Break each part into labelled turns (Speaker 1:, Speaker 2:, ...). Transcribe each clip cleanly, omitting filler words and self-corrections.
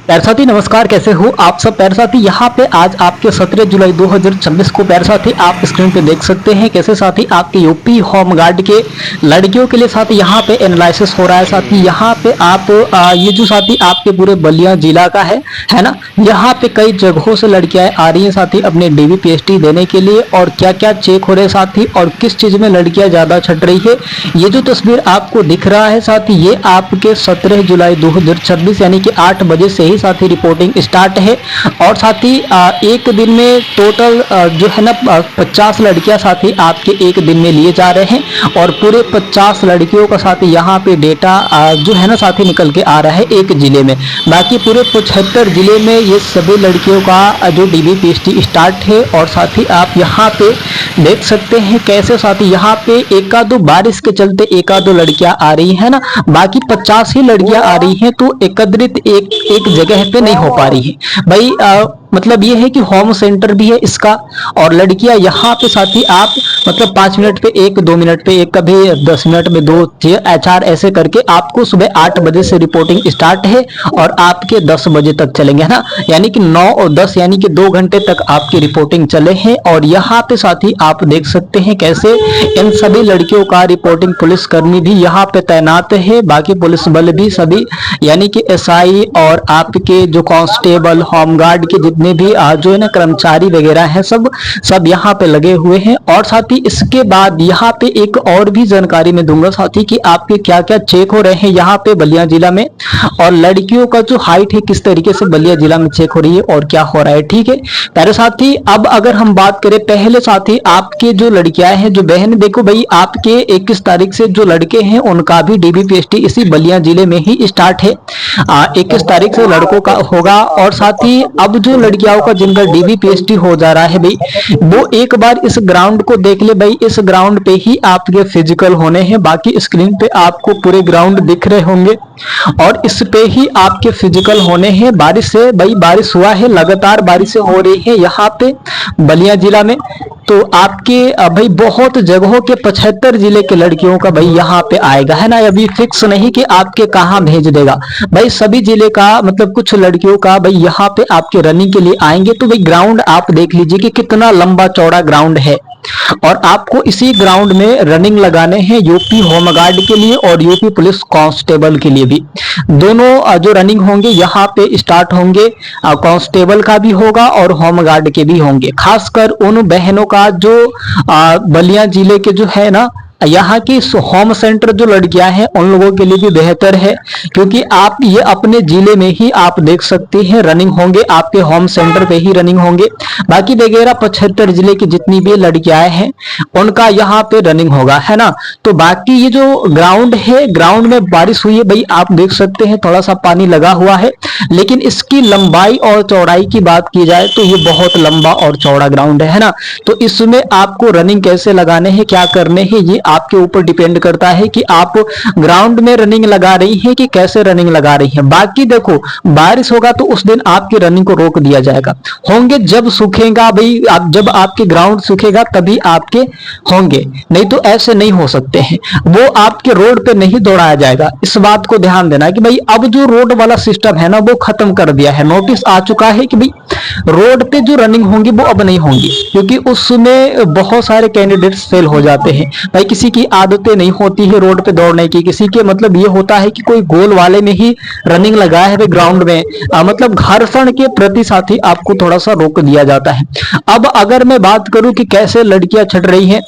Speaker 1: प्यारे साथी नमस्कार, कैसे हो आप सब। प्यारे साथी यहाँ पे आज आपके 17 जुलाई 2026 को प्यारे साथी आप स्क्रीन पे देख सकते हैं कैसे साथी आपके यूपी होम गार्ड के लड़कियों के लिए साथी यहाँ पे एनालिसिस हो रहा है। साथी यहाँ पे आप ये जो साथी आपके पूरे बलिया जिला का है ना। यहाँ पे कई जगहों से लड़कियां आ रही हैं साथी अपने DVPST देने के लिए, और क्या क्या चेक हो रहे हैं साथी, और किस चीज में लड़कियां ज्यादा छट रही है। ये जो तस्वीर आपको दिख रहा है साथी, ये आपके 17 जुलाई 2026 यानी कि 8 बजे से ही साथी रिपोर्टिंग स्टार्ट है। और साथी एक दिन में टोटल जो है ना 50 लड़कियां साथी आपके एक दिन में लिए जा रहे हैं, और पूरे 50 लड़कियों का साथी यहाँ पे डेटा जो है ना साथी निकल के आ रहा है एक जिले में। बाकी पूरे 75 जिले में ये सभी लड़कियों का जो DVPST स्टार्ट है। और साथी आप यहाँ पे देख सकते हैं कैसे साथी यहाँ पे एका दो बारिश के चलते एका दो लड़कियां आ रही है ना, बाकी 50 ही लड़कियां आ रही हैं, तो एकत्रित एक जगह पे नहीं हो पा रही है भाई। मतलब ये है कि होम सेंटर भी है इसका, और लड़कियां यहाँ पे साथी आप मतलब 5 मिनट पे एक, 2 मिनट पे एक, कभी 10 मिनट में 2 4 ऐसे करके आपको सुबह 8 बजे से रिपोर्टिंग स्टार्ट है और आपके 10 बजे तक चलेंगे, है ना। यानी कि 9 और 10 यानी कि 2 घंटे तक आपकी रिपोर्टिंग चले हैं। और यहाँ पे साथी आप देख सकते हैं कैसे इन सभी लड़कियों का रिपोर्टिंग पुलिसकर्मी भी यहाँ पे तैनात है, बाकी पुलिस बल भी सभी यानी कि SI और आपके जो कांस्टेबल होमगार्ड के जितने भी जो है ना कर्मचारी वगैरह हैं सब यहाँ पे लगे हुए हैं। और साथ ही इसके बाद यहाँ पे एक और भी जानकारी मैं दूंगा साथी कि आपके क्या क्या चेक हो रहे हैं यहाँ पे बलिया जिला में, और लड़कियों का जो हाइट है किस तरीके से बलिया जिला में चेक हो रही है और क्या हो रहा है, ठीक है प्यारे साथी। अब अगर हम बात करें पहले साथी आपके जो लड़कियां हैं, जो बहन, देखो भाई आपके 21 तारीख से जो लड़के हैं उनका भी DVPST इसी बलिया जिले में ही स्टार्ट है। 21 तारीख से लड़कों का होगा। और साथ ही अब जो लड़कियों का जिनका DVPST हो जा रहा है भाई, वो एक बार इस ग्राउंड को देख ले भाई। इस ग्राउंड पे ही आपके फिजिकल होने हैं, बाकी स्क्रीन पे आपको पूरे ग्राउंड दिख रहे होंगे, और इस पे ही आपके फिजिकल होने हैं। बारिश से भाई, बारिश हुआ है, लगातार बारिशें हो रही है यहाँ पे बलिया जिला में, तो आपके भाई बहुत जगहों के 75 जिले के लड़कियों का भाई यहाँ पे आएगा, है ना। अभी फिक्स नहीं कि आपके कहाँ भेज देगा भाई, सभी जिले का मतलब कुछ लड़कियों का भाई यहाँ पे आपके रनिंग के लिए आएंगे। तो भाई ग्राउंड आप देख लीजिए कि कितना लंबा चौड़ा ग्राउंड है, और आपको इसी ग्राउंड में रनिंग लगाने हैं यूपी होमगार्ड के लिए और यूपी पुलिस कांस्टेबल के लिए भी। दोनों जो रनिंग होंगे यहाँ पे स्टार्ट होंगे, कांस्टेबल का भी होगा और होमगार्ड के भी होंगे। खासकर उन बहनों का जो बलिया जिले के जो है ना यहाँ की होम सेंटर जो लड़कियां हैं उन लोगों के लिए भी बेहतर है, क्योंकि आप ये अपने जिले में ही आप देख सकते हैं रनिंग होंगे, आपके होम सेंटर पे ही रनिंग होंगे। बाकी वगैरह 75 जिले की जितनी भी लड़कियां हैं उनका यहाँ पे रनिंग होगा, है ना। तो बाकी ये जो ग्राउंड है, ग्राउंड में बारिश हुई है भाई, आप देख सकते हैं थोड़ा सा पानी लगा हुआ है, लेकिन इसकी लंबाई और चौड़ाई की बात की जाए तो ये बहुत लंबा और चौड़ा ग्राउंड है ना। तो इसमें आपको रनिंग कैसे लगाने हैं, क्या करने हैं, ये आपके ऊपर डिपेंड करता है कि आप ग्राउंड में रनिंग लगा रही हैं कि कैसे रनिंग लगा रही हैं। बाकी देखो बारिश होगा तो उस दिन आपकी रनिंग को रोक दिया जाएगा, होंगे जब सूखेगा भाई, आप जब आपके ग्राउंड सूखेगा तभी आपके होंगे, नहीं तो ऐसे नहीं हो सकते हैं। वो आपके रोड पे नहीं दौड़ाया जाएगा, इस बात को ध्यान देना कि भाई अब जो रोड वाला सिस्टम है ना वो खत्म कर दिया है। नोटिस आ चुका है कि भाई रोड पे जो रनिंग होंगी वो अब नहीं होंगी, क्योंकि उसमें बहुत सारे कैंडिडेट्स फेल हो जाते हैं भाई। किसी की आदतें नहीं होती है रोड पे दौड़ने की, किसी के मतलब ये होता है कि कोई गोल वाले में ही रनिंग लगाया है ग्राउंड में, मतलब घर्षण के प्रति साथी आपको थोड़ा सा रोक दिया जाता है। अब अगर मैं बात करूं कि कैसे लड़कियां छट रही हैं,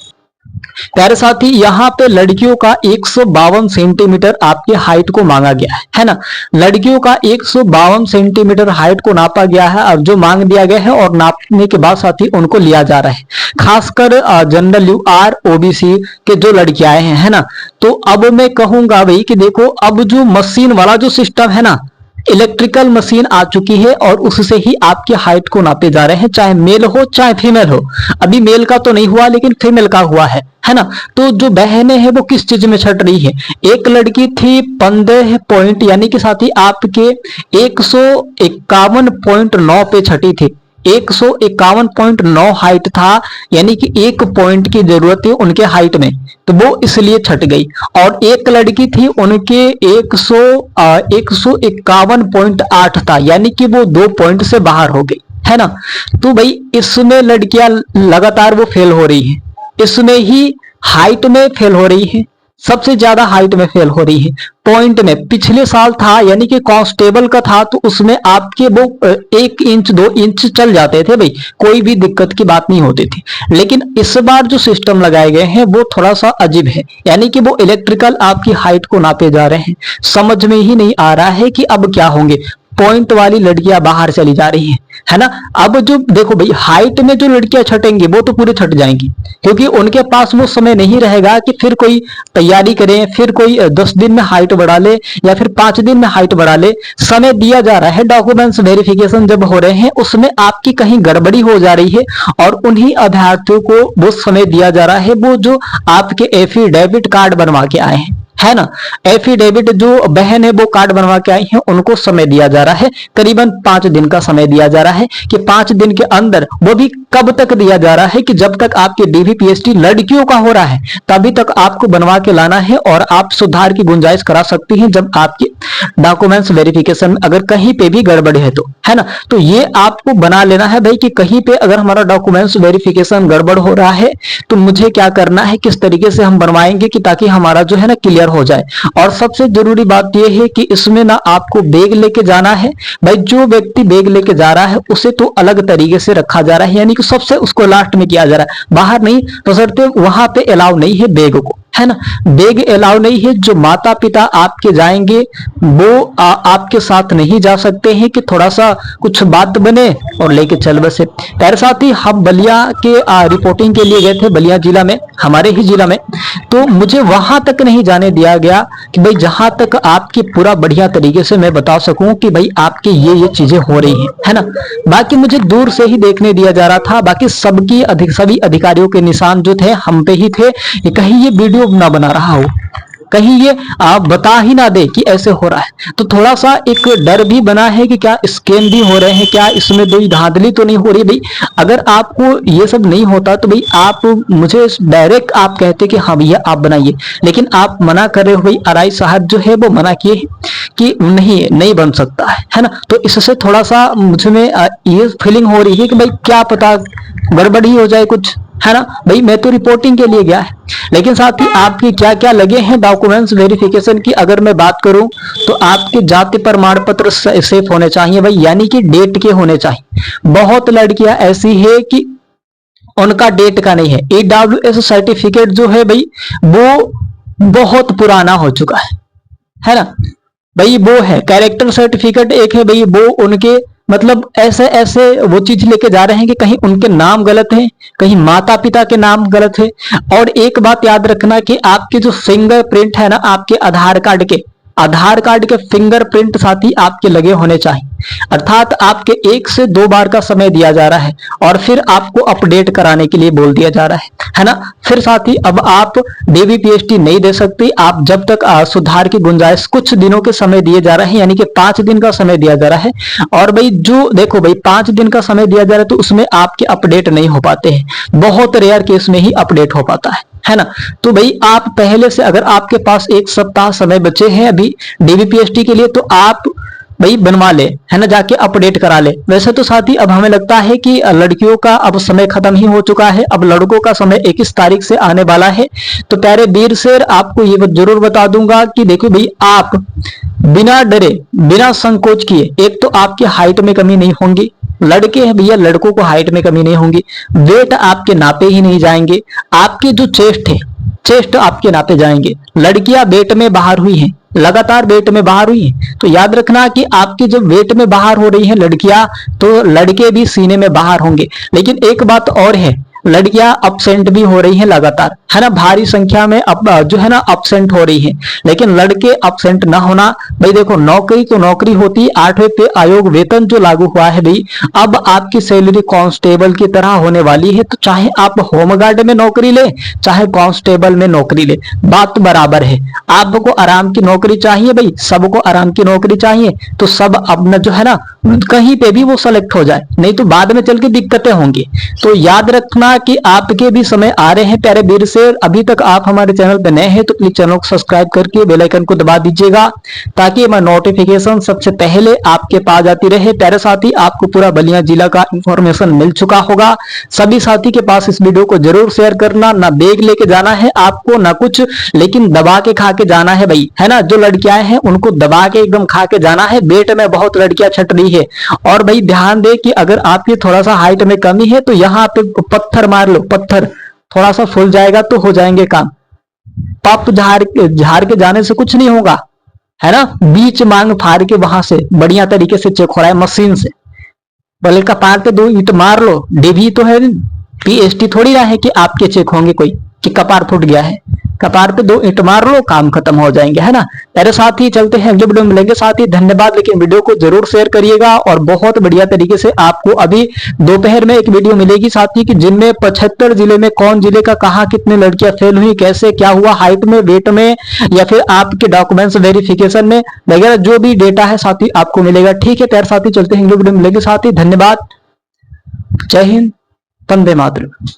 Speaker 1: प्यारे साथी यहाँ पे लड़कियों का 152 सेंटीमीटर आपके हाइट को मांगा गया है ना। लड़कियों का 152 सेंटीमीटर हाइट को नापा गया है, अब जो मांग दिया गया है, और नापने के बाद साथी उनको लिया जा रहा है। खासकर जनरल UR OBC के जो लड़कियां हैं, है ना। तो अब मैं कहूंगा भाई कि देखो अब जो मशीन वाला जो सिस्टम है ना, इलेक्ट्रिकल मशीन आ चुकी है, और उससे ही आपकी हाइट को नापे जा रहे हैं, चाहे मेल हो चाहे फीमेल हो। अभी मेल का तो नहीं हुआ लेकिन फीमेल का हुआ है ना। तो जो बहनें हैं वो किस चीज में छट रही है, एक लड़की थी 15 पॉइंट यानी कि साथी आपके 151.9 पे छटी थी, 151.9 हाइट था, यानी कि 1 पॉइंट की जरूरत थी उनके हाइट में, तो वो इसलिए छट गई। और एक लड़की थी, उनके 151.8 था, यानी कि वो 2 पॉइंट से बाहर हो गई, है ना। तो भाई इसमें लड़कियां लगातार वो फेल हो रही है, इसमें ही हाइट में फेल हो रही है, सबसे ज्यादा हाइट में फेल हो रही है। पॉइंट में पिछले साल था, यानी कि कांस्टेबल का था, तो उसमें आपके वो 1 इंच 2 इंच चल जाते थे भाई, कोई भी दिक्कत की बात नहीं होती थी। लेकिन इस बार जो सिस्टम लगाए गए हैं वो थोड़ा सा अजीब है, यानी कि वो इलेक्ट्रिकल आपकी हाइट को नापे जा रहे हैं। समझ में ही नहीं आ रहा है कि अब क्या होंगे। पॉइंट वाली लड़कियां बाहर चली जा रही है ना। अब जो देखो भाई, हाइट में जो लड़कियां छटेंगी वो तो पूरी छट जाएंगी, क्योंकि उनके पास वो समय नहीं रहेगा कि फिर कोई तैयारी करें, फिर कोई 10 दिन में हाइट बढ़ा ले या फिर 5 दिन में हाइट बढ़ा ले। समय दिया जा रहा है, डॉक्यूमेंट्स वेरिफिकेशन जब हो रहे हैं उसमें आपकी कहीं गड़बड़ी हो जा रही है, और उन्हीं अभ्यर्थियों को वो समय दिया जा रहा है, वो जो आपके एफिडेविट कार्ड बनवा के आए हैं, है ना। एफिडेविट जो बहन है वो कार्ड बनवा के आई है, उनको समय दिया जा रहा है, करीबन 5 दिन का समय दिया जा रहा है, कि 5 दिन के अंदर, वो भी कब तक दिया जा रहा है कि जब तक आपके डीवी पीएचडी लड़कियों का हो रहा है तभी तक आपको बनवा के लाना है, और आप सुधार की गुंजाइश करा सकती हैं जब आपके डॉक्यूमेंट्स वेरिफिकेशन में अगर कहीं पे भी गड़बड़ है तो, है ना। तो ये आपको बना लेना है भाई कि कहीं पे अगर हमारा डॉक्यूमेंट्स वेरिफिकेशन गड़बड़ हो रहा है तो मुझे क्या करना है, किस तरीके से हम बनवाएंगे कि ताकि हमारा जो है ना क्लियर हो जाए। और सबसे जरूरी बात यह है कि इसमें ना आपको बैग लेके जाना है भाई। जो व्यक्ति बैग लेके जा रहा है उसे तो अलग तरीके से रखा जा रहा है, यानी कि सबसे उसको लास्ट में किया जा रहा है, बाहर नहीं, बशर्ते वहां पे अलाउ नहीं है बैग को, है ना। बैग अलाउ नहीं है। जो माता पिता आपके जाएंगे वो आपके साथ नहीं जा सकते हैं कि थोड़ा सा कुछ बात बने और लेके चल बसे। मेरे साथ ही हम बलिया के रिपोर्टिंग के लिए गए थे, बलिया जिला में, हमारे ही जिला में, तो मुझे वहां तक नहीं जाने दिया गया कि भाई जहां तक आपकी पूरा बढ़िया तरीके से मैं बता सकूं कि भाई आपकी ये चीजें हो रही हैं, है ना। बाकी मुझे दूर से ही देखने दिया जा रहा था, बाकी सभी अधिकारियों के निशान जो थे हम पे ही थे, कहीं ये वीडियो ना बना रहा हो, कहीं ये आप बता ही ना दे कि ऐसे हो रहा है। तो थोड़ा सा एक डर भी बना है कि क्या स्कैम भी हो रहे हैं, क्या इसमें कोई धांधली तो नहीं हो रही। भाई अगर आपको ये सब नहीं होता तो भाई आप मुझे डायरेक्ट आप कहते कि हाँ भैया आप बनाइए, लेकिन आप मना कर रहे हो। भाई आरआई साहब जो है वो मना किए कि नहीं बन सकता है ना। तो इससे थोड़ा सा मुझे में ये फीलिंग हो रही है कि भाई क्या पता गड़बड़ी हो जाए कुछ, है ना। भाई मैं तो रिपोर्टिंग के लिए गया है, लेकिन साथ ही आपकी क्या क्या लगे हैं डॉक्यूमेंट्स वेरिफिकेशन की अगर मैं बात करूं तो आपके जाति प्रमाण पत्र सेफ होने चाहिए भाई, यानी कि डेट के होने चाहिए। बहुत लड़कियां ऐसी है कि उनका डेट का नहीं है। ईडब्ल्यूएस सर्टिफिकेट जो है भाई वो बहुत पुराना हो चुका है ना। भाई वो है कैरेक्टर सर्टिफिकेट एक है भाई, वो उनके मतलब ऐसे ऐसे वो चीज लेके जा रहे हैं कि कहीं उनके नाम गलत है, कहीं माता पिता के नाम गलत है। और एक बात याद रखना कि आपके जो फिंगरप्रिंट है ना, आपके आधार कार्ड के फिंगरप्रिंट साथ ही आपके लगे होने चाहिए। अर्थात आपके 1 से 2 बार का समय दिया जा रहा है और फिर आपको अपडेट कराने के लिए बोल दिया जा रहा है ना। फिर साथ ही अब आप डीवी पीएचडी नहीं दे सकते आप जब तक सुधार की गुंजाइश, कुछ दिनों के समय दिए जा रहे हैं, यानी कि 5 दिन का समय दिया जा रहा है। और भाई जो देखो भाई 5 दिन का समय दिया जा रहा है तो उसमें आपके अपडेट नहीं हो पाते हैं, बहुत रेयर केस में ही अपडेट हो पाता है ना। तो भाई आप पहले से अगर आपके पास 1 सप्ताह समय बचे हैं अभी डीवी पीएचडी के लिए तो आप भाई बनवा ले, है ना, जाके अपडेट करा ले। वैसे तो साथ ही अब हमें लगता है कि लड़कियों का अब समय खत्म ही हो चुका है, अब लड़कों का समय 21 तारीख से आने वाला है। तो प्यारे वीर शेर आपको ये जरूर बता दूंगा कि देखो भाई आप बिना डरे बिना संकोच किए, एक तो आपकी हाइट में कमी नहीं होंगी, लड़के हैं भैया लड़कों को हाइट में कमी नहीं होंगी, वेट आपके नापे ही नहीं जाएंगे, आपके जो चेस्ट है चेस्ट आपके नापे जाएंगे। लड़कियां वेट में बाहर हुई हैं, लगातार वेट में बाहर हुई हैं, तो याद रखना कि आपकी जब वेट में बाहर हो रही हैं लड़कियां तो लड़के भी सीने में बाहर होंगे। लेकिन एक बात और है, लड़कियां अपसेंट भी हो रही हैं लगातार, है ना, भारी संख्या में अब जो है ना अपसेंट हो रही हैं। लेकिन लड़के अपसेंट ना होना भाई, देखो नौकरी तो नौकरी होती, 8वें पे आयोग वेतन जो लागू हुआ है भाई, अब आपकी सैलरी कांस्टेबल की तरह होने वाली है। तो चाहे आप होमगार्ड में नौकरी ले, चाहे कांस्टेबल में नौकरी ले, बात बराबर है। आपको आराम की नौकरी चाहिए भाई, सबको आराम की नौकरी चाहिए, तो सब अब न जो है ना कहीं पे भी वो सेलेक्ट हो जाए, नहीं तो बाद में चल के दिक्कतें होंगी। तो याद रखना कि आपके भी समय आ रहे हैं प्यारे वीर से। अभी तक आप हमारे चैनल पे नए हैं तो प्लीज चैनल को सब्सक्राइब करके बेल आइकन को दबा दीजिएगा, ताकि हमारी नोटिफिकेशन सबसे पहले आपके पास आती रहे। प्यारे साथी, आपको पूरा बलिया जिला का इंफॉर्मेशन मिल चुका होगा। सभी साथी के पास इस वीडियो को जरूर शेयर करना। ना बैग लेके जाना है आपको ना कुछ, लेकिन दबा के खा के जाना है भाई, है ना। जो लड़कियां हैं उनको दबा के एकदम खा के जाना है। वेट में बहुत लड़कियां छट रही है, और भाई ध्यान दे कि अगर आपकी थोड़ा सा हाइट में कमी है तो यहाँ पे पत्थर मार लो, पत्थर थोड़ा सा फूल जाएगा तो हो जाएंगे काम। पप झाड़ के जाने से कुछ नहीं होगा, है ना। बीच मांग फाड़ के वहां से बढ़िया तरीके से चेक हो रहा है मशीन से। बल का पार पे 2 ईंट मार लो, डीवी तो है, पीएसटी थोड़ी ना है कि आपके चेक होंगे कोई कि कपार फूट गया है। कपार पे 2 ईंट मार लो, काम खत्म हो जाएंगे, है ना। मेरे साथ ही चलते हैं अगले वीडियो में मिलेंगे। साथ ही धन्यवाद, लेकिन वीडियो को जरूर शेयर करिएगा। और बहुत बढ़िया तरीके से आपको अभी दोपहर में एक वीडियो मिलेगी साथ ही कि जिनमें 75 जिले में कौन जिले का कहाँ कितनी लड़कियां फेल हुई, कैसे क्या हुआ, हाइट में, वेट में, या फिर आपके डॉक्यूमेंट्स वेरिफिकेशन में वगैरह जो भी डेटा है साथ ही आपको मिलेगा। ठीक है प्यारे साथी, चलते हैं अगले वीडियो में मिलेंगे। साथ ही धन्यवाद, जय हिंद, वंदे मातरम।